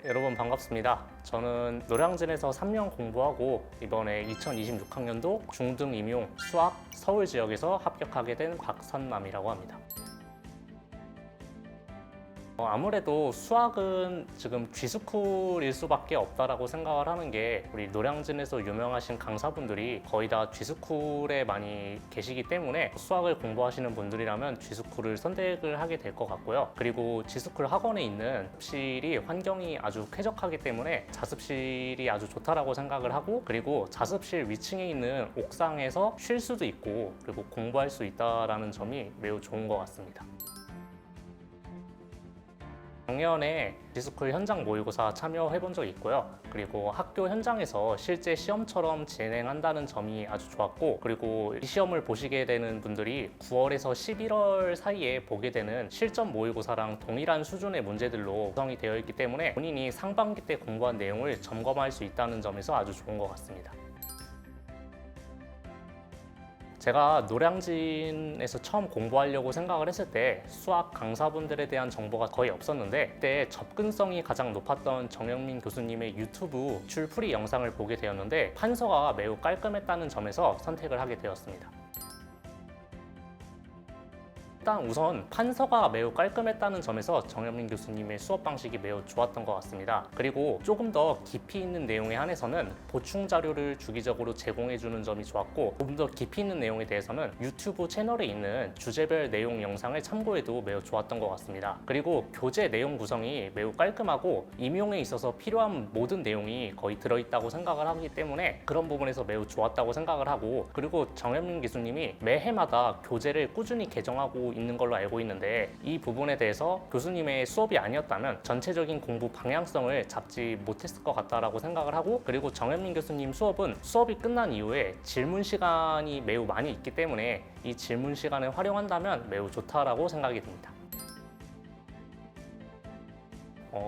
여러분 반갑습니다. 저는 노량진에서 3년 공부하고 이번에 2026학년도 중등 임용 수학 서울 지역에서 합격하게 된 박선남이라고 합니다. 아무래도 수학은 지금 G스쿨일 수밖에 없다라고 생각을 하는 게 우리 노량진에서 유명하신 강사분들이 거의 다 G스쿨에 많이 계시기 때문에 수학을 공부하시는 분들이라면 G스쿨을 선택을 하게 될 것 같고요. 그리고 G스쿨 학원에 있는 자습실이 환경이 아주 쾌적하기 때문에 자습실이 아주 좋다라고 생각을 하고, 그리고 자습실 위층에 있는 옥상에서 쉴 수도 있고 그리고 공부할 수 있다는 점이 매우 좋은 것 같습니다. 작년에 G스쿨 현장 모의고사 참여해본 적이 있고요. 그리고 학교 현장에서 실제 시험처럼 진행한다는 점이 아주 좋았고, 그리고 이 시험을 보시게 되는 분들이 9월에서 11월 사이에 보게 되는 실전 모의고사랑 동일한 수준의 문제들로 구성이 되어 있기 때문에 본인이 상반기 때 공부한 내용을 점검할 수 있다는 점에서 아주 좋은 것 같습니다. 제가 노량진에서 처음 공부하려고 생각을 했을 때 수학 강사분들에 대한 정보가 거의 없었는데, 그때 접근성이 가장 높았던 정영민 교수님의 유튜브 출풀이 영상을 보게 되었는데 판서가 매우 깔끔했다는 점에서 선택을 하게 되었습니다. 일단 우선 판서가 매우 깔끔했다는 점에서 정영민 교수님의 수업 방식이 매우 좋았던 것 같습니다. 그리고 조금 더 깊이 있는 내용에 한해서는 보충 자료를 주기적으로 제공해주는 점이 좋았고, 조금 더 깊이 있는 내용에 대해서는 유튜브 채널에 있는 주제별 내용 영상을 참고해도 매우 좋았던 것 같습니다. 그리고 교재 내용 구성이 매우 깔끔하고 임용에 있어서 필요한 모든 내용이 거의 들어있다고 생각을 하기 때문에 그런 부분에서 매우 좋았다고 생각을 하고, 그리고 정영민 교수님이 매해마다 교재를 꾸준히 개정하고 있는 걸로 알고 있는데, 이 부분에 대해서 교수님의 수업이 아니었다면 전체적인 공부 방향성을 잡지 못했을 것 같다라고 생각을 하고, 그리고 정현민 교수님 수업은 수업이 끝난 이후에 질문 시간이 매우 많이 있기 때문에 이 질문 시간을 활용한다면 매우 좋다라고 생각이 듭니다.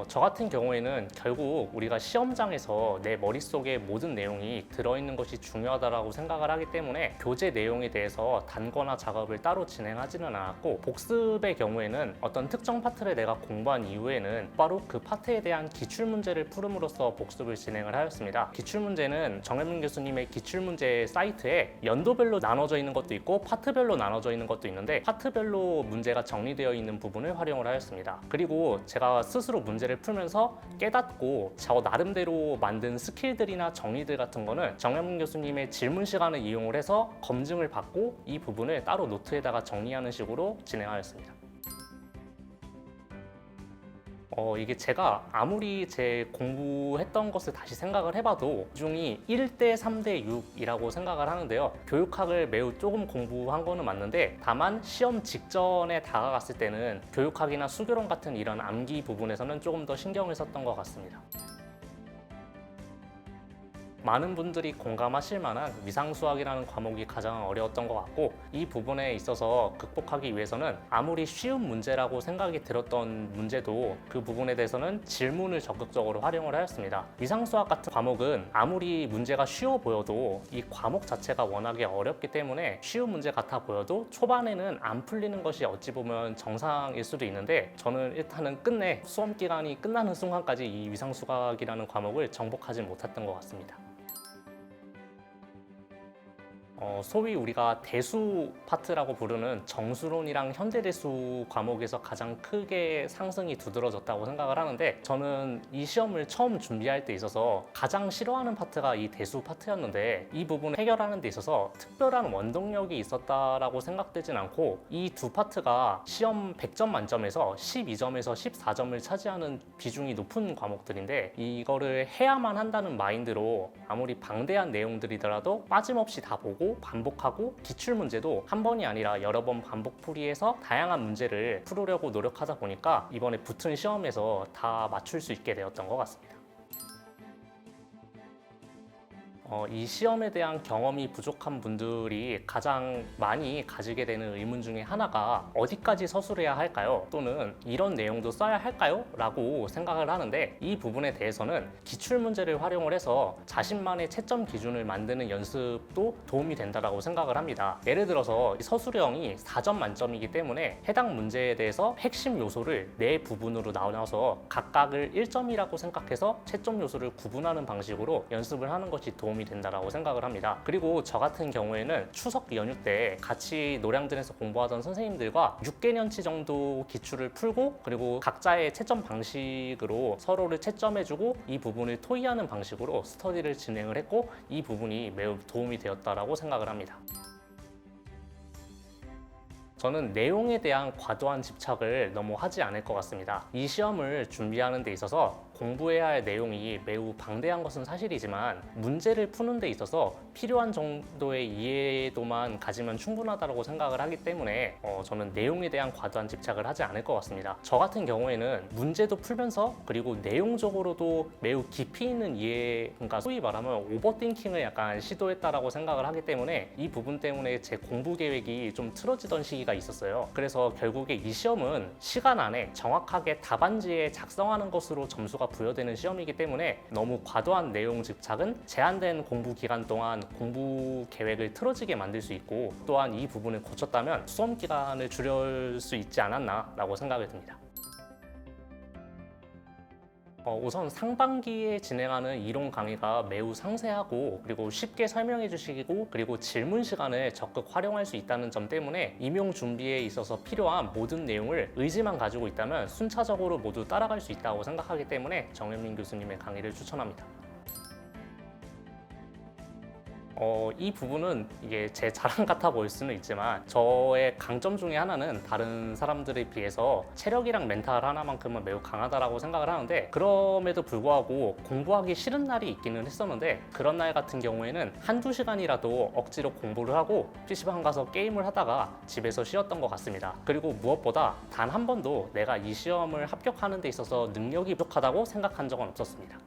저 같은 경우에는 결국 우리가 시험장에서 내 머릿속에 모든 내용이 들어있는 것이 중요하다고 생각을 하기 때문에 교재 내용에 대해서 단거나 작업을 따로 진행하지는 않았고, 복습의 경우에는 어떤 특정 파트를 내가 공부한 이후에는 바로 그 파트에 대한 기출문제를 풀음으로써 복습을 진행을 하였습니다. 기출문제는 정현민 교수님의 기출문제 사이트에 연도별로 나눠져 있는 것도 있고 파트별로 나눠져 있는 것도 있는데, 파트별로 문제가 정리되어 있는 부분을 활용을 하였습니다. 그리고 제가 스스로 문제를 풀면서 깨닫고 저 나름대로 만든 스킬들이나 정리들 같은 거는 정현민 교수님의 질문 시간을 이용을 해서 검증을 받고 이 부분을 따로 노트에다가 정리하는 식으로 진행하였습니다. 이게 제가 아무리 제 공부했던 것을 다시 생각을 해봐도 비중이 1대 3대 6이라고 생각을 하는데요. 교육학을 매우 조금 공부한 거는 맞는데, 다만 시험 직전에 다가갔을 때는 교육학이나 수교론 같은 이런 암기 부분에서는 조금 더 신경을 썼던 것 같습니다. 많은 분들이 공감하실 만한 위상수학이라는 과목이 가장 어려웠던 것 같고, 이 부분에 있어서 극복하기 위해서는 아무리 쉬운 문제라고 생각이 들었던 문제도 그 부분에 대해서는 질문을 적극적으로 활용을 하였습니다. 위상수학 같은 과목은 아무리 문제가 쉬워 보여도 이 과목 자체가 워낙에 어렵기 때문에 쉬운 문제 같아 보여도 초반에는 안 풀리는 것이 어찌 보면 정상일 수도 있는데, 저는 일단은 끝내 수험 기간이 끝나는 순간까지 이 위상수학이라는 과목을 정복하지 못했던 것 같습니다. 소위 우리가 대수 파트라고 부르는 정수론이랑 현대대수 과목에서 가장 크게 상승이 두드러졌다고 생각을 하는데, 저는 이 시험을 처음 준비할 때 있어서 가장 싫어하는 파트가 이 대수 파트였는데, 이 부분을 해결하는 데 있어서 특별한 원동력이 있었다라고 생각되진 않고, 이 두 파트가 시험 100점 만점에서 12점에서 14점을 차지하는 비중이 높은 과목들인데, 이거를 해야만 한다는 마인드로 아무리 방대한 내용들이더라도 빠짐없이 다 보고 반복하고, 기출문제도 한 번이 아니라 여러 번 반복풀이해서 다양한 문제를 풀으려고 노력하다 보니까 이번에 붙은 시험에서 다 맞출 수 있게 되었던 것 같습니다. 이 시험에 대한 경험이 부족한 분들이 가장 많이 가지게 되는 의문 중에 하나가 어디까지 서술해야 할까요? 또는 이런 내용도 써야 할까요? 라고 생각을 하는데, 이 부분에 대해서는 기출문제를 활용을 해서 자신만의 채점 기준을 만드는 연습도 도움이 된다고 생각을 합니다. 예를 들어서 서술형이 4점 만점이기 때문에 해당 문제에 대해서 핵심 요소를 4부분으로 나눠서 각각을 1점이라고 생각해서 채점 요소를 구분하는 방식으로 연습을 하는 것이 도움이 된다고 생각을 합니다. 그리고 저 같은 경우에는 추석 연휴 때 같이 노량진에서 공부하던 선생님들과 6개년치 정도 기출을 풀고, 그리고 각자의 채점 방식으로 서로를 채점해주고 이 부분을 토의하는 방식으로 스터디를 진행을 했고, 이 부분이 매우 도움이 되었다고 생각을 합니다. 저는 내용에 대한 과도한 집착을 너무 하지 않을 것 같습니다. 이 시험을 준비하는 데 있어서 공부해야 할 내용이 매우 방대한 것은 사실이지만, 문제를 푸는 데 있어서 필요한 정도의 이해도만 가지면 충분하다고 생각을 하기 때문에 저는 내용에 대한 과도한 집착을 하지 않을 것 같습니다. 저 같은 경우에는 문제도 풀면서 그리고 내용적으로도 매우 깊이 있는 이해, 그러니까 소위 말하면 오버띵킹을 약간 시도했다라고 생각을 하기 때문에 이 부분 때문에 제 공부 계획이 좀 틀어지던 시기가 있었어요. 그래서 결국에 이 시험은 시간 안에 정확하게 답안지에 작성하는 것으로 점수가 부여되는 시험이기 때문에 너무 과도한 내용 집착은 제한된 공부 기간 동안 공부 계획을 틀어지게 만들 수 있고, 또한 이 부분을 고쳤다면 수험 기간을 줄일 수 있지 않았나 라고 생각이 듭니다. 우선 상반기에 진행하는 이론 강의가 매우 상세하고 그리고 쉽게 설명해 주시고, 그리고 질문 시간을 적극 활용할 수 있다는 점 때문에 임용 준비에 있어서 필요한 모든 내용을 의지만 가지고 있다면 순차적으로 모두 따라갈 수 있다고 생각하기 때문에 정현민 교수님의 강의를 추천합니다. 이 부분은 이게 제 자랑 같아 보일 수는 있지만, 저의 강점 중에 하나는 다른 사람들에 비해서 체력이랑 멘탈 하나만큼은 매우 강하다라고 생각을 하는데, 그럼에도 불구하고 공부하기 싫은 날이 있기는 했었는데, 그런 날 같은 경우에는 한두 시간이라도 억지로 공부를 하고 PC방 가서 게임을 하다가 집에서 쉬었던 것 같습니다. 그리고 무엇보다 단 한 번도 내가 이 시험을 합격하는 데 있어서 능력이 부족하다고 생각한 적은 없었습니다.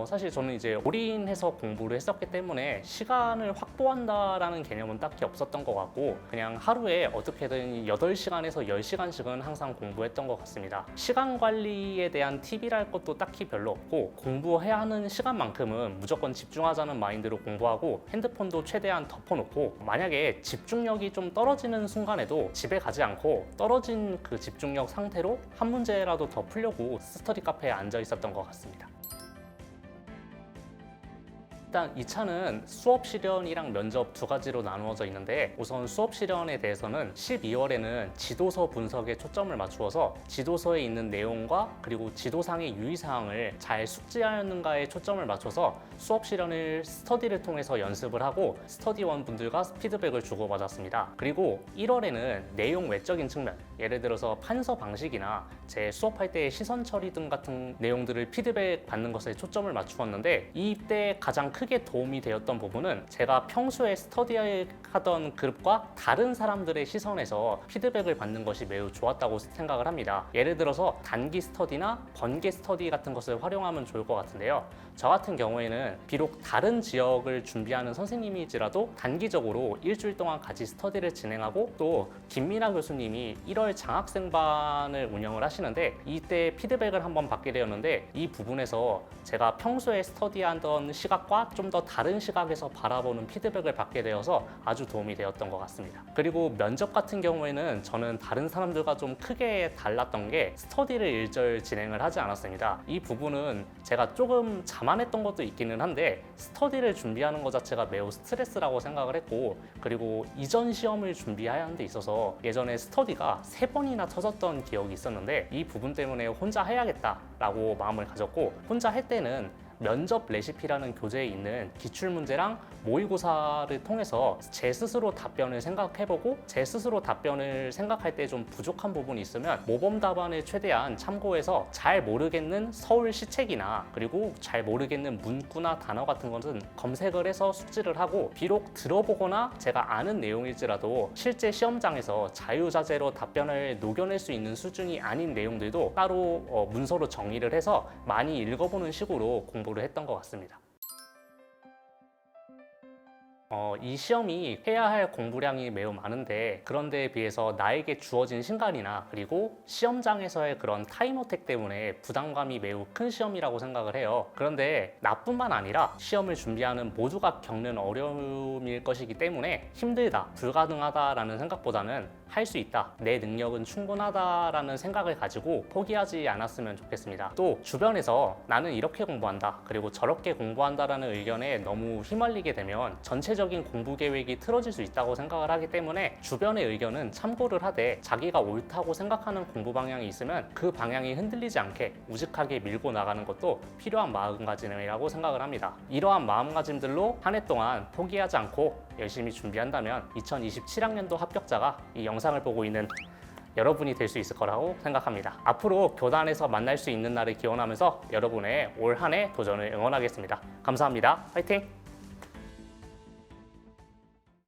사실 저는 이제 올인해서 공부를 했었기 때문에 시간을 확보한다라는 개념은 딱히 없었던 것 같고, 그냥 하루에 어떻게든 8시간에서 10시간씩은 항상 공부했던 것 같습니다. 시간 관리에 대한 팁이랄 것도 딱히 별로 없고, 공부해야 하는 시간만큼은 무조건 집중하자는 마인드로 공부하고, 핸드폰도 최대한 덮어놓고, 만약에 집중력이 좀 떨어지는 순간에도 집에 가지 않고 떨어진 그 집중력 상태로 한 문제라도 더 풀려고 스터디 카페에 앉아 있었던 것 같습니다. 일단 2차는 수업 실현이랑 면접 두 가지로 나누어져 있는데, 우선 수업 실현에 대해서는 12월에는 지도서 분석에 초점을 맞추어서 지도서에 있는 내용과 그리고 지도상의 유의사항을 잘 숙지하였는가에 초점을 맞춰서 수업 실현을 스터디를 통해서 연습을 하고 스터디원 분들과 피드백을 주고받았습니다. 그리고 1월에는 내용 외적인 측면, 예를 들어서 판서 방식이나 제 수업할 때의 시선 처리 등 같은 내용들을 피드백 받는 것에 초점을 맞추었는데, 이때 가장 크게 도움이 되었던 부분은 제가 평소에 스터디하던 그룹과 다른 사람들의 시선에서 피드백을 받는 것이 매우 좋았다고 생각을 합니다. 예를 들어서 단기 스터디나 번개 스터디 같은 것을 활용하면 좋을 것 같은데요. 저 같은 경우에는 비록 다른 지역을 준비하는 선생님이지라도 단기적으로 일주일 동안 같이 스터디를 진행하고, 또 김민아 교수님이 1월 장학생반을 운영을 하시는데 이때 피드백을 한번 받게 되었는데, 이 부분에서 제가 평소에 스터디하던 시각과 좀 더 다른 시각에서 바라보는 피드백을 받게 되어서 아주 도움이 되었던 것 같습니다. 그리고 면접 같은 경우에는 저는 다른 사람들과 좀 크게 달랐던 게 스터디를 일절 진행을 하지 않았습니다. 이 부분은 제가 조금 자만했던 것도 있기는 한데, 스터디를 준비하는 것 자체가 매우 스트레스라고 생각을 했고, 그리고 이전 시험을 준비하는 데 있어서 예전에 스터디가 3번이나 터졌던 기억이 있었는데, 이 부분 때문에 혼자 해야겠다라고 마음을 가졌고, 혼자 할 때는 면접 레시피라는 교재에 있는 기출문제랑 모의고사를 통해서 제 스스로 답변을 생각해보고, 제 스스로 답변을 생각할 때 좀 부족한 부분이 있으면 모범 답안을 최대한 참고해서 잘 모르겠는 서울 시책이나 그리고 잘 모르겠는 문구나 단어 같은 것은 검색을 해서 숙지를 하고, 비록 들어보거나 제가 아는 내용일지라도 실제 시험장에서 자유자재로 답변을 녹여낼 수 있는 수준이 아닌 내용들도 따로 문서로 정리를 해서 많이 읽어보는 식으로 공부를 공부를 했던 것 같습니다. 이 시험이 해야 할 공부량이 매우 많은데 그런 데에 비해서 나에게 주어진 시간이나 그리고 시험장에서의 그런 타임어택 때문에 부담감이 매우 큰 시험이라고 생각을 해요. 그런데 나뿐만 아니라 시험을 준비하는 모두가 겪는 어려움일 것이기 때문에 힘들다, 불가능하다라는 생각보다는 할 수 있다, 내 능력은 충분하다라는 생각을 가지고 포기하지 않았으면 좋겠습니다. 또 주변에서 나는 이렇게 공부한다, 그리고 저렇게 공부한다라는 의견에 너무 휘말리게 되면 전체적인 공부 계획이 틀어질 수 있다고 생각을 하기 때문에 주변의 의견은 참고를 하되 자기가 옳다고 생각하는 공부 방향이 있으면 그 방향이 흔들리지 않게 우직하게 밀고 나가는 것도 필요한 마음가짐이라고 생각을 합니다. 이러한 마음가짐들로 한 해 동안 포기하지 않고 열심히 준비한다면 2027학년도 합격자가 이 영상을 보고 있는 여러분이 될 수 있을 거라고 생각합니다. 앞으로 교단에서 만날 수 있는 날을 기원하면서 여러분의 올 한 해 도전을 응원하겠습니다. 감사합니다. 화이팅!